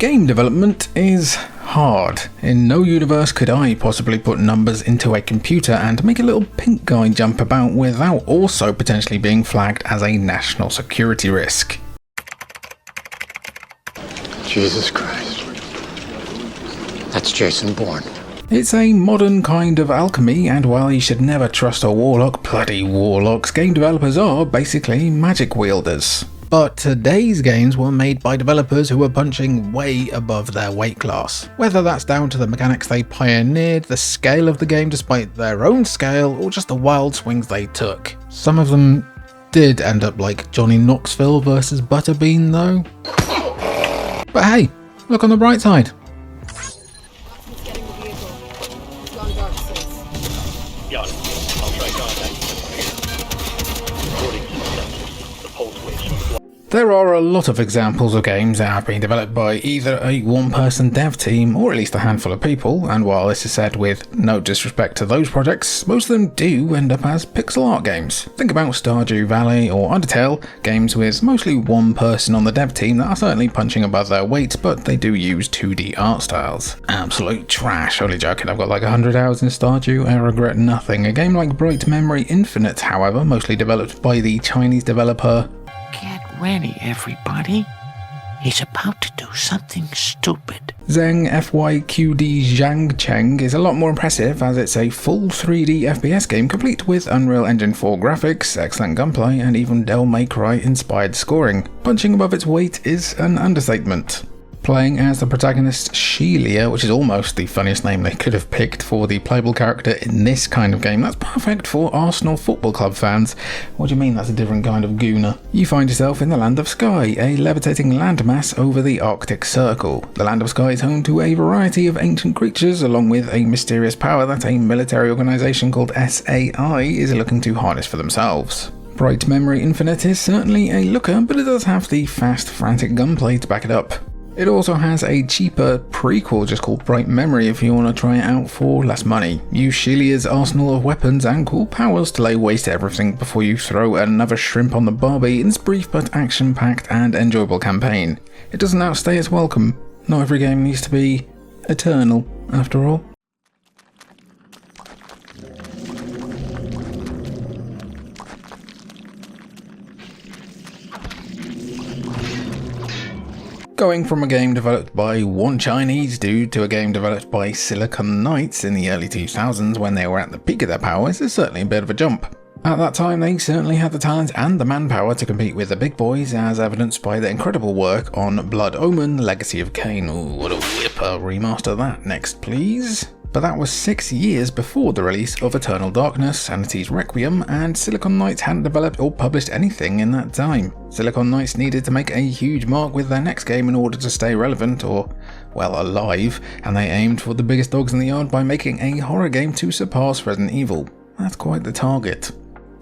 Game development is hard. In no universe could I possibly put numbers into a computer and make a little pink guy jump about without also potentially being flagged as a national security risk. Jesus Christ. That's Jason Bourne. It's a modern kind of alchemy, and while you should never trust a warlock, bloody warlocks, game developers are basically magic wielders. But today's games were made by developers who were punching way above their weight class. Whether that's down to the mechanics they pioneered, the scale of the game despite their own scale, or just the wild swings they took. Some of them did end up like Johnny Knoxville versus Butterbean though. But hey, look on the bright side. There are a lot of examples of games that have been developed by either a one-person dev team or at least a handful of people, and while this is said with no disrespect to those projects, most of them do end up as pixel art games. Think about Stardew Valley or Undertale, games with mostly one person on the dev team that are certainly punching above their weight, but they do use 2D art styles. Absolute trash, only joking, I've got like 100 hours in Stardew, I regret nothing. A game like Bright Memory Infinite, however, mostly developed by the Chinese developer. Get ready, everybody. He's about to do something stupid. Zeng FYQD Zhang Cheng is a lot more impressive as it's a full 3D FPS game complete with Unreal Engine 4 graphics, excellent gunplay, and even Devil May Cry inspired scoring. Punching above its weight is an understatement. Playing as the protagonist Shelia, which is almost the funniest name they could have picked for the playable character in this kind of game. That's perfect for Arsenal Football Club fans. What do you mean that's a different kind of gooner? You find yourself in the Land of Sky, a levitating landmass over the Arctic Circle. The Land of Sky is home to a variety of ancient creatures, along with a mysterious power that a military organisation called SAI is looking to harness for themselves. Bright Memory Infinite is certainly a looker, but it does have the fast, frantic gunplay to back it up. It also has a cheaper prequel just called Bright Memory if you want to try it out for less money. Use Shelia's arsenal of weapons and cool powers to lay waste to everything before you throw another shrimp on the barbie in this brief but action-packed and enjoyable campaign. It doesn't outstay its welcome. Not every game needs to be eternal, after all. Going from a game developed by one Chinese dude to a game developed by Silicon Knights in the early 2000s when they were at the peak of their powers is certainly a bit of a jump. At that time they certainly had the talent and the manpower to compete with the big boys, as evidenced by their incredible work on Blood Omen: Legacy of Kain. Ooh, what a whipper. Remaster that next please. But that was 6 years before the release of Eternal Darkness, Sanity's Requiem, and Silicon Knights hadn't developed or published anything in that time. Silicon Knights needed to make a huge mark with their next game in order to stay relevant, or, well, alive, and they aimed for the biggest dogs in the yard by making a horror game to surpass Resident Evil. That's quite the target.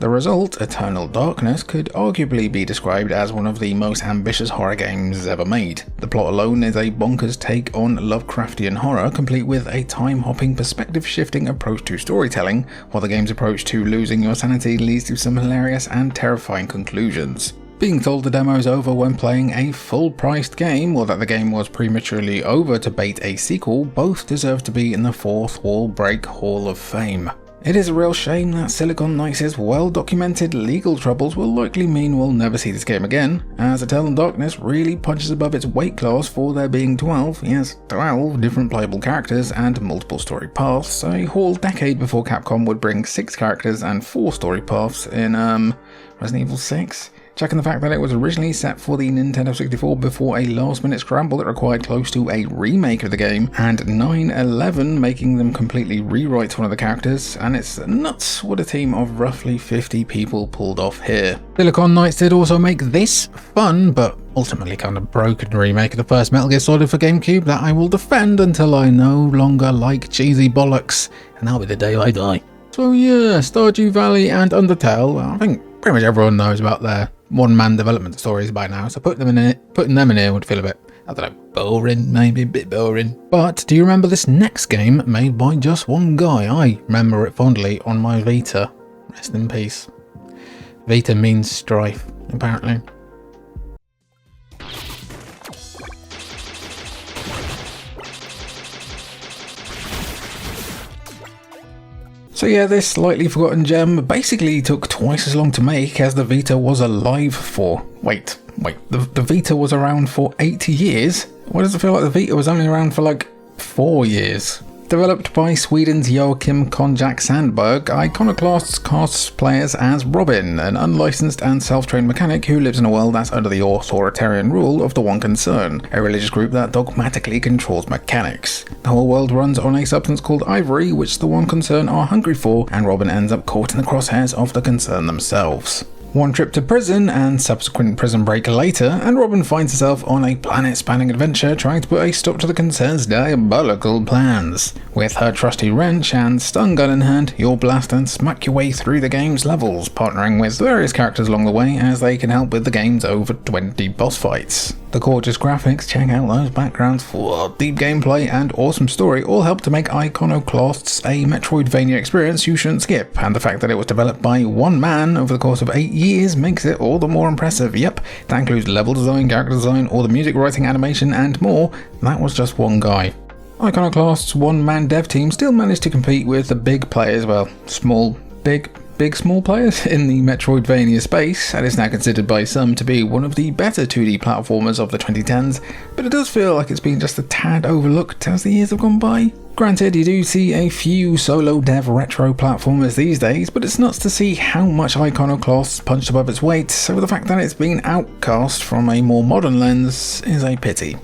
The result, Eternal Darkness, could arguably be described as one of the most ambitious horror games ever made. The plot alone is a bonkers take on Lovecraftian horror, complete with a time-hopping, perspective-shifting approach to storytelling, while the game's approach to losing your sanity leads to some hilarious and terrifying conclusions. Being told the demo is over when playing a full-priced game, or that the game was prematurely over to bait a sequel, both deserve to be in the Fourth Wall Break Hall of Fame. It is a real shame that Silicon Knights' well-documented legal troubles will likely mean we'll never see this game again, as Eternal Darkness really punches above its weight class for there being 12 different playable characters and multiple story paths, a whole decade before Capcom would bring 6 characters and 4 story paths in, Resident Evil 6? Checking the fact that it was originally set for the Nintendo 64 before a last-minute scramble that required close to a remake of the game, and 9/11 making them completely rewrite one of the characters, and it's nuts what a team of roughly 50 people pulled off here. Silicon Knights did also make this fun, but ultimately kind of broken remake of the first Metal Gear Solid for GameCube that I will defend until I no longer like cheesy bollocks, and that'll be the day I die. So yeah, Stardew Valley and Undertale, I think pretty much everyone knows about their one-man development stories by now, so putting them in here would feel a bit, I don't know, boring, maybe a bit boring. But do you remember this next game made by just one guy? I remember it fondly on my Vita. Rest in peace. Vita means strife, apparently. So yeah, this slightly forgotten gem basically took twice as long to make as the Vita was alive for. Wait, the Vita was around for 80 years? Why does it feel like the Vita was only around for like 4 years? Developed by Sweden's Joachim Konjak Sandberg, Iconoclasts casts players as Robin, an unlicensed and self-trained mechanic who lives in a world that's under the authoritarian rule of the One Concern, a religious group that dogmatically controls mechanics. The whole world runs on a substance called ivory, which the One Concern are hungry for, and Robin ends up caught in the crosshairs of the Concern themselves. One trip to prison and subsequent prison break later, and Robin finds herself on a planet-spanning adventure trying to put a stop to the Concern's diabolical plans. With her trusty wrench and stun gun in hand, you'll blast and smack your way through the game's levels, partnering with various characters along the way as they can help with the game's over 20 boss fights. The gorgeous graphics, check out those backgrounds, for deep gameplay and awesome story all help to make Iconoclasts a Metroidvania experience you shouldn't skip, and the fact that it was developed by one man over the course of 8 years makes it all the more impressive. Yep, that includes level design, character design, all the music writing, animation and more. That was just one guy. Iconoclast's one-man dev team still managed to compete with the big players, well, small players in the Metroidvania space, and is now considered by some to be one of the better 2D platformers of the 2010s, but it does feel like it's been just a tad overlooked as the years have gone by. Granted, you do see a few solo dev retro platformers these days, but it's nuts to see how much Iconoclasts punched above its weight, so the fact that it's been outcast from a more modern lens is a pity.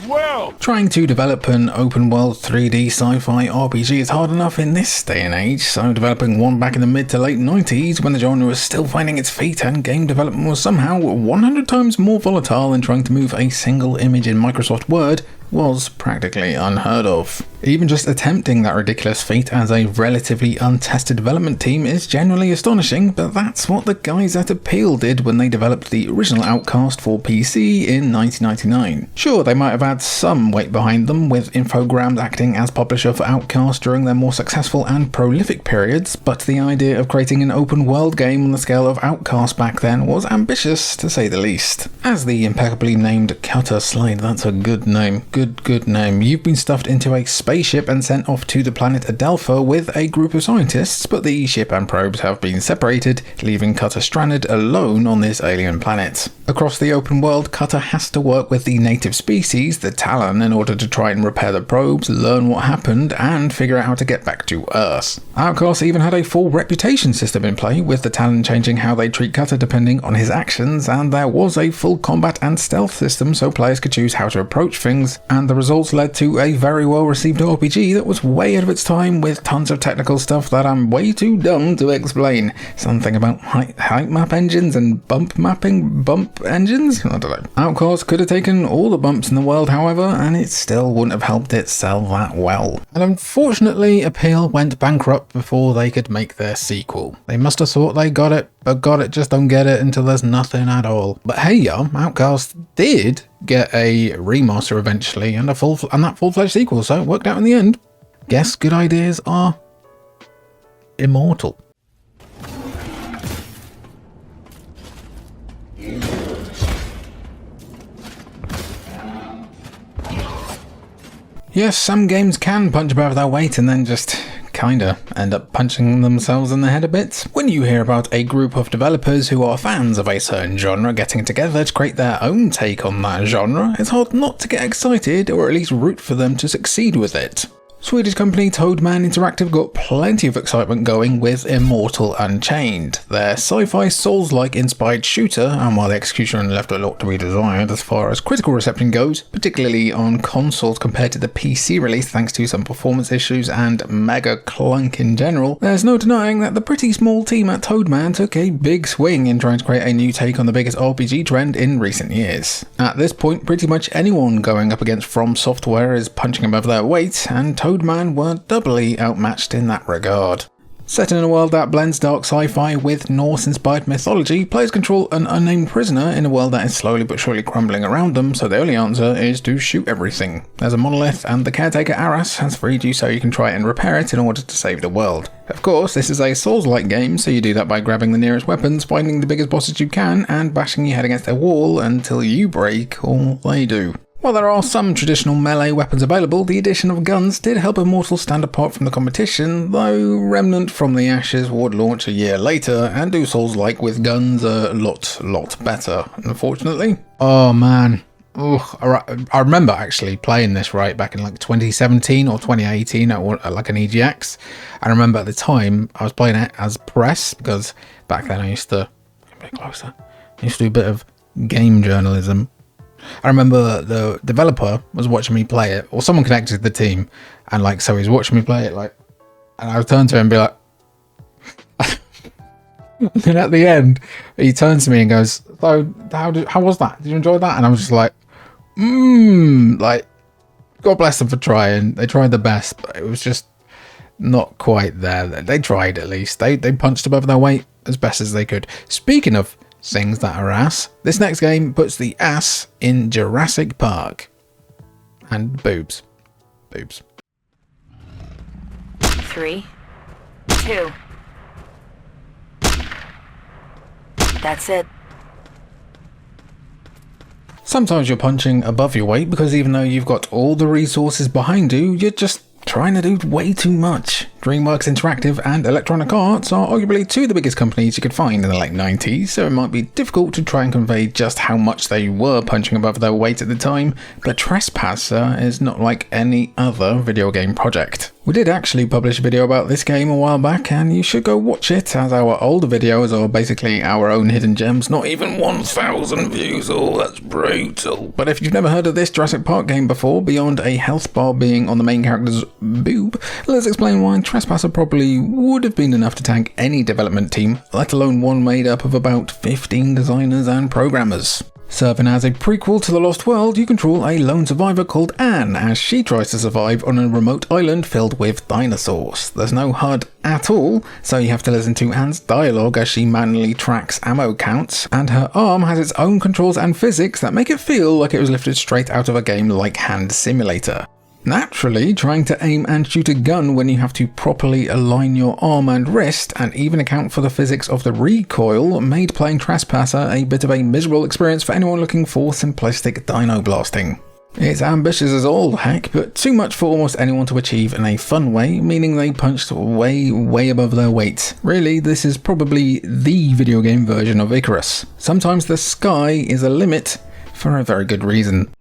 Well. Trying to develop an open-world 3D sci-fi RPG is hard enough in this day and age, so developing one back in the mid to late 90s when the genre was still finding its feet and game development was somehow 100 times more volatile than trying to move a single image in Microsoft Word was practically unheard of. Even just attempting that ridiculous feat as a relatively untested development team is genuinely astonishing, but that's what the guys at Appeal did when they developed the original Outcast for PC in 1999. Sure, they might have had some weight behind them, with Infogrames acting as publisher for Outcast during their more successful and prolific periods, but the idea of creating an open world game on the scale of Outcast back then was ambitious, to say the least. As the impeccably named Cutter Slade, that's a good name. Good name. You've been stuffed into a spaceship and sent off to the planet Adelpha with a group of scientists, but the ship and probes have been separated, leaving Cutter stranded alone on this alien planet. Across the open world, Cutter has to work with the native species, the Talon, in order to try and repair the probes, learn what happened, and figure out how to get back to Earth. Outcast even had a full reputation system in play, with the Talon changing how they treat Cutter depending on his actions, and there was a full combat and stealth system so players could choose how to approach things, and the results led to a very well received RPG that was way ahead of its time, with tons of technical stuff that I'm way too dumb to explain. Something about height map engines and bump engines? I don't know. Outcast could have taken all the bumps in the world, however, and it still wouldn't have helped it sell that well. And unfortunately, Appeal went bankrupt before they could make their sequel. They must have thought they got it, but got it just don't get it until there's nothing at all. But hey yo, Outcast did get a remaster eventually and that full-fledged sequel, so it worked out in the end. Guess good ideas are immortal. Yes, some games can punch above their weight and then just kinda end up punching themselves in the head a bit. When you hear about a group of developers who are fans of a certain genre getting together to create their own take on that genre, it's hard not to get excited or at least root for them to succeed with it. Swedish company Toadman Interactive got plenty of excitement going with Immortal Unchained, their sci-fi Souls-like inspired shooter, and while the execution left a lot to be desired as far as critical reception goes, particularly on consoles compared to the PC release thanks to some performance issues and mega clunk in general, there's no denying that the pretty small team at Toadman took a big swing in trying to create a new take on the biggest RPG trend in recent years. At this point, pretty much anyone going up against From Software is punching above their weight, and Toadman were doubly outmatched in that regard. Set in a world that blends dark sci-fi with Norse-inspired mythology, players control an unnamed prisoner in a world that is slowly but surely crumbling around them, so the only answer is to shoot everything. There's a monolith, and the caretaker Aras has freed you so you can try and repair it in order to save the world. Of course, this is a Souls-like game, so you do that by grabbing the nearest weapons, finding the biggest bosses you can, and bashing your head against a wall until you break or they do. While there are some traditional melee weapons available, the addition of guns did help Immortals stand apart from the competition, though Remnant from the Ashes would launch a year later and do Souls-like with guns a lot better, unfortunately. Oh man. Ugh, I remember actually playing this right back in like 2017 or 2018 at like an EGX. I remember at the time I was playing it as press because back then I used to do a bit of game journalism. I remember the developer was watching me play it, or someone connected to the team, and like so he's watching me play it, like, and I would turn to him and be like, and then at the end he turns to me and goes, "So how was that? Did you enjoy that?" And I was just like, like, God bless them for trying. They tried their best, but it was just not quite there. They tried at least. They punched above their weight as best as they could. Speaking of things that are ass, this next game puts the ass in Jurassic Park. And boobs. 3, 2. That's it. Sometimes you're punching above your weight because even though you've got all the resources behind you, you're just trying to do way too much. DreamWorks Interactive and Electronic Arts are arguably two of the biggest companies you could find in the late 90s, so it might be difficult to try and convey just how much they were punching above their weight at the time, but Trespasser is not like any other video game project. We did actually publish a video about this game a while back, and you should go watch it, as our older videos are basically our own hidden gems, not even 1,000 views. Oh, that's brutal. But if you've never heard of this Jurassic Park game before, beyond a health bar being on the main character's boob, let's explain why Trespasser probably would have been enough to tank any development team, let alone one made up of about 15 designers and programmers. Serving as a prequel to The Lost World, you control a lone survivor called Anne as she tries to survive on a remote island filled with dinosaurs. There's no HUD at all, so you have to listen to Anne's dialogue as she manually tracks ammo counts, and her arm has its own controls and physics that make it feel like it was lifted straight out of a game like Hand Simulator. Naturally, trying to aim and shoot a gun when you have to properly align your arm and wrist and even account for the physics of the recoil made playing Trespasser a bit of a miserable experience for anyone looking for simplistic dino blasting. It's ambitious as all heck, but too much for almost anyone to achieve in a fun way, meaning they punched way above their weight. Really, this is probably the video game version of Icarus. Sometimes the sky is a limit for a very good reason.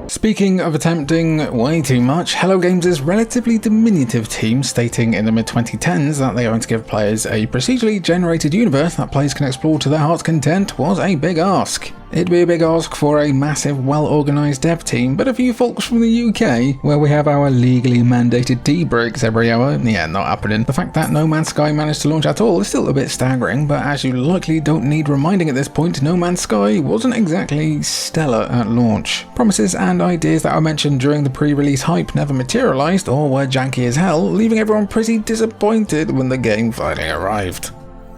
Speaking of attempting way too much, HaloJones' relatively diminutive team stating in the mid-2010s that they are going to give players a procedurally generated universe that players can explore to their heart's content was a big ask. It'd be a big ask for a massive, well-organised dev team, but a few folks from the UK, where we have our legally mandated tea breaks every hour, yeah, not happening. The fact that No Man's Sky managed to launch at all is still a bit staggering, but as you likely don't need reminding at this point, No Man's Sky wasn't exactly stellar at launch. Promises and ideas that were mentioned during the pre-release hype never materialised or were janky as hell, leaving everyone pretty disappointed when the game finally arrived.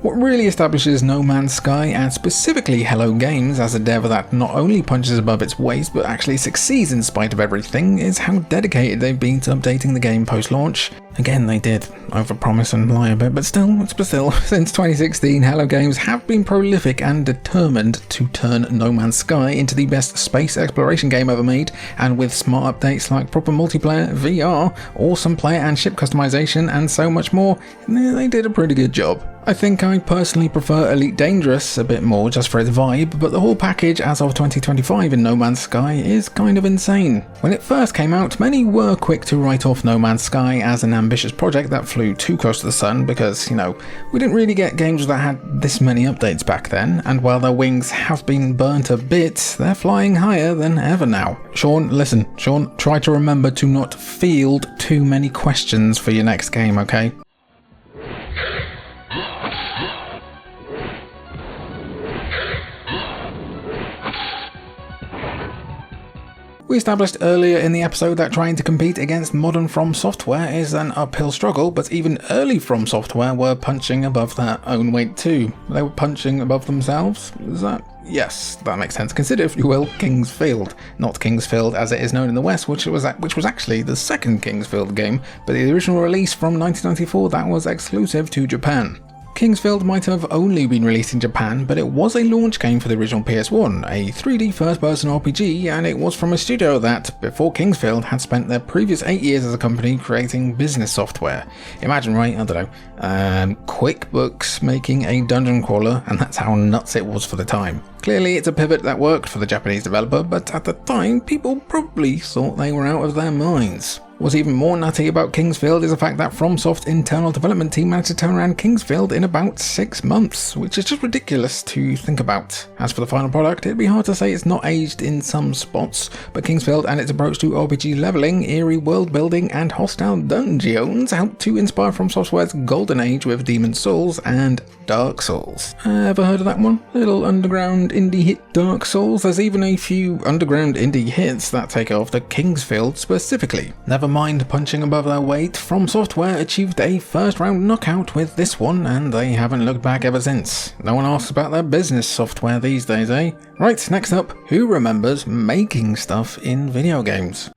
What really establishes No Man's Sky, and specifically HaloJones, as a dev that not only punches above its weight but actually succeeds in spite of everything, is how dedicated they've been to updating the game post-launch. Again, they did overpromise and lie a bit, but still, since 2016, HaloJones have been prolific and determined to turn No Man's Sky into the best space exploration game ever made, and with smart updates like proper multiplayer, VR, awesome player and ship customization, and so much more, they did a pretty good job. I think I personally prefer Elite Dangerous a bit more just for its vibe, but the whole package as of 2025 in No Man's Sky is kind of insane. When it first came out, many were quick to write off No Man's Sky as an ambitious project that flew too close to the sun because, we didn't really get games that had this many updates back then, and while their wings have been burnt a bit, they're flying higher than ever now. Sean, try to remember to not field too many questions for your next game, okay? We established earlier in the episode that trying to compete against modern From Software is an uphill struggle, but even early From Software were punching above their own weight too. They were punching above themselves? Is that? Yes, that makes sense. Consider, if you will, Kingsfield. Not Kingsfield as it is known in the West, which was actually the second Kingsfield game, but the original release from 1994 that was exclusive to Japan. Kingsfield might have only been released in Japan, but it was a launch game for the original PS1, a 3D first-person RPG, and it was from a studio that, before Kingsfield, had spent their previous 8 years as a company creating business software. Imagine, right, I don't know, QuickBooks making a dungeon crawler, and that's how nuts it was for the time. Clearly, it's a pivot that worked for the Japanese developer, but at the time, people probably thought they were out of their minds. What's even more nutty about Kingsfield is the fact that FromSoft's internal development team managed to turn around Kingsfield in about 6 months, which is just ridiculous to think about. As for the final product, it'd be hard to say it's not aged in some spots, but Kingsfield and its approach to RPG leveling, eerie world building, and hostile dungeons helped to inspire FromSoftware's golden age with Demon's Souls and Dark Souls. Ever heard of that one? Little underground indie hit Dark Souls? There's even a few underground indie hits that take after Kingsfield specifically. Never mind punching above their weight, From Software achieved a first round knockout with this one, and they haven't looked back ever since. No one asks about their business software these days, eh? Right, next up, who remembers making stuff in video games?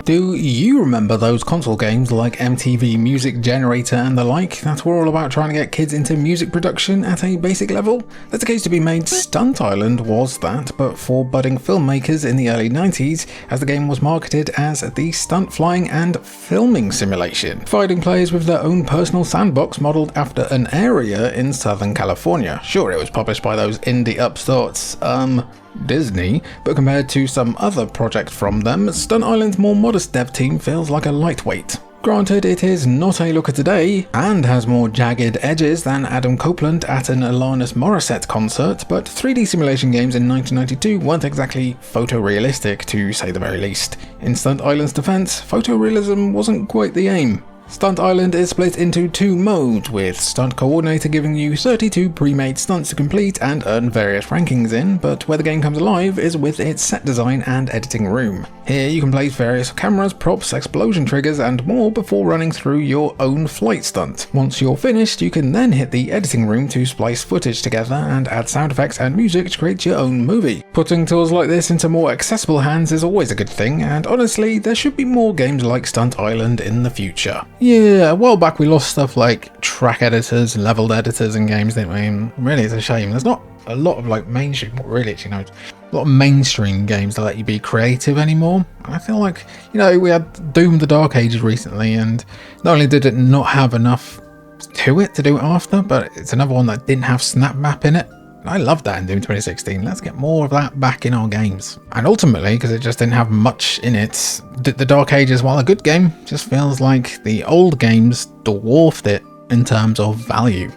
Do you remember those console games like MTV Music Generator and the like that were all about trying to get kids into music production at a basic level? There's a case to be made. Stunt Island was that, but for budding filmmakers in the early 90s, as the game was marketed as the stunt flying and filming simulation, providing players with their own personal sandbox modelled after an area in Southern California. Sure, it was published by those indie upstarts, Disney, but compared to some other projects from them, Stunt Island's more modest dev team feels like a lightweight. Granted, it is not a looker today, and has more jagged edges than Adam Copeland at an Alanis Morissette concert, but 3D simulation games in 1992 weren't exactly photorealistic, to say the very least. In Stunt Island's defense, photorealism wasn't quite the aim. Stunt Island is split into 2 modes, with Stunt Coordinator giving you 32 pre-made stunts to complete and earn various rankings in, but where the game comes alive is with its set design and editing room. Here you can place various cameras, props, explosion triggers and more before running through your own flight stunt. Once you're finished, you can then hit the editing room to splice footage together and add sound effects and music to create your own movie. Putting tools like this into more accessible hands is always a good thing, and honestly, there should be more games like Stunt Island in the future. Yeah, a while back we lost stuff like track editors and leveled editors in games, didn't we? And really, it's a shame. There's not a lot of like mainstream, not really actually, a lot of mainstream games that let you be creative anymore. I feel like, we had Doom the Dark Ages recently, and not only did it not have enough to it to do it after, but it's another one that didn't have snap map in it. I loved that in Doom 2016. Let's get more of that back in our games. And ultimately, because it just didn't have much in it, the Dark Ages, while a good game, just feels like the old games dwarfed it in terms of value.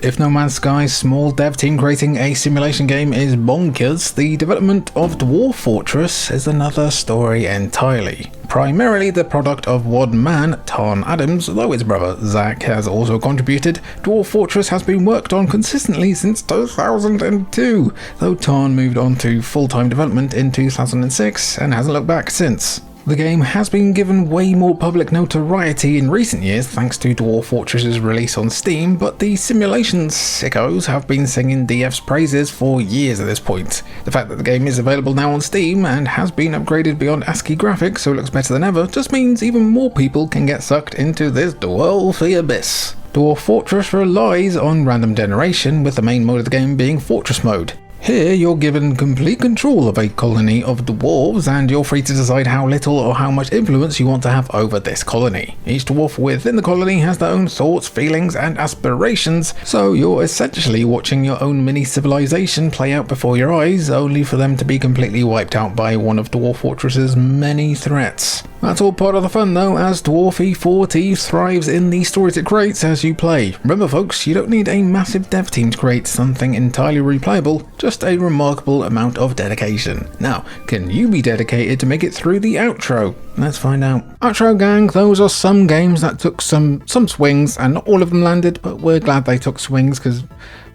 If No Man's Sky's small dev team creating a simulation game is bonkers, the development of Dwarf Fortress is another story entirely. Primarily the product of one man, Tarn Adams, though his brother Zach has also contributed, Dwarf Fortress has been worked on consistently since 2002, though Tarn moved on to full-time development in 2006 and hasn't looked back since. The game has been given way more public notoriety in recent years thanks to Dwarf Fortress's release on Steam, but the simulation sickos have been singing DF's praises for years at this point. The fact that the game is available now on Steam and has been upgraded beyond ASCII graphics so it looks better than ever just means even more people can get sucked into this dwarfy abyss. Dwarf Fortress relies on random generation, with the main mode of the game being Fortress Mode. Here you're given complete control of a colony of dwarves, and you're free to decide how little or how much influence you want to have over this colony. Each dwarf within the colony has their own thoughts, feelings and aspirations, so you're essentially watching your own mini civilization play out before your eyes, only for them to be completely wiped out by one of Dwarf Fortress's many threats. That's all part of the fun though, as Dwarfy 4 Thieves thrives in the stories it creates as you play. Remember folks, you don't need a massive dev team to create something entirely replayable, just a remarkable amount of dedication. Now, can you be dedicated to make it through the outro? Let's find out. Outro gang, those are some games that took some swings, and not all of them landed, but we're glad they took swings, because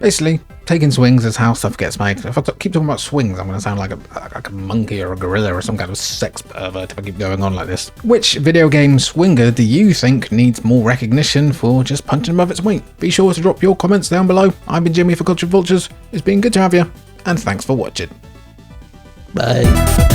basically, taking swings is how stuff gets made. If I keep talking about swings, I'm going to sound like a monkey or a gorilla or some kind of sex pervert if I keep going on like this. Which video game swinger do you think needs more recognition for just punching above its weight? Be sure to drop your comments down below. I've been Jimmy for Cultured Vultures. It's been good to have you, and thanks for watching. Bye.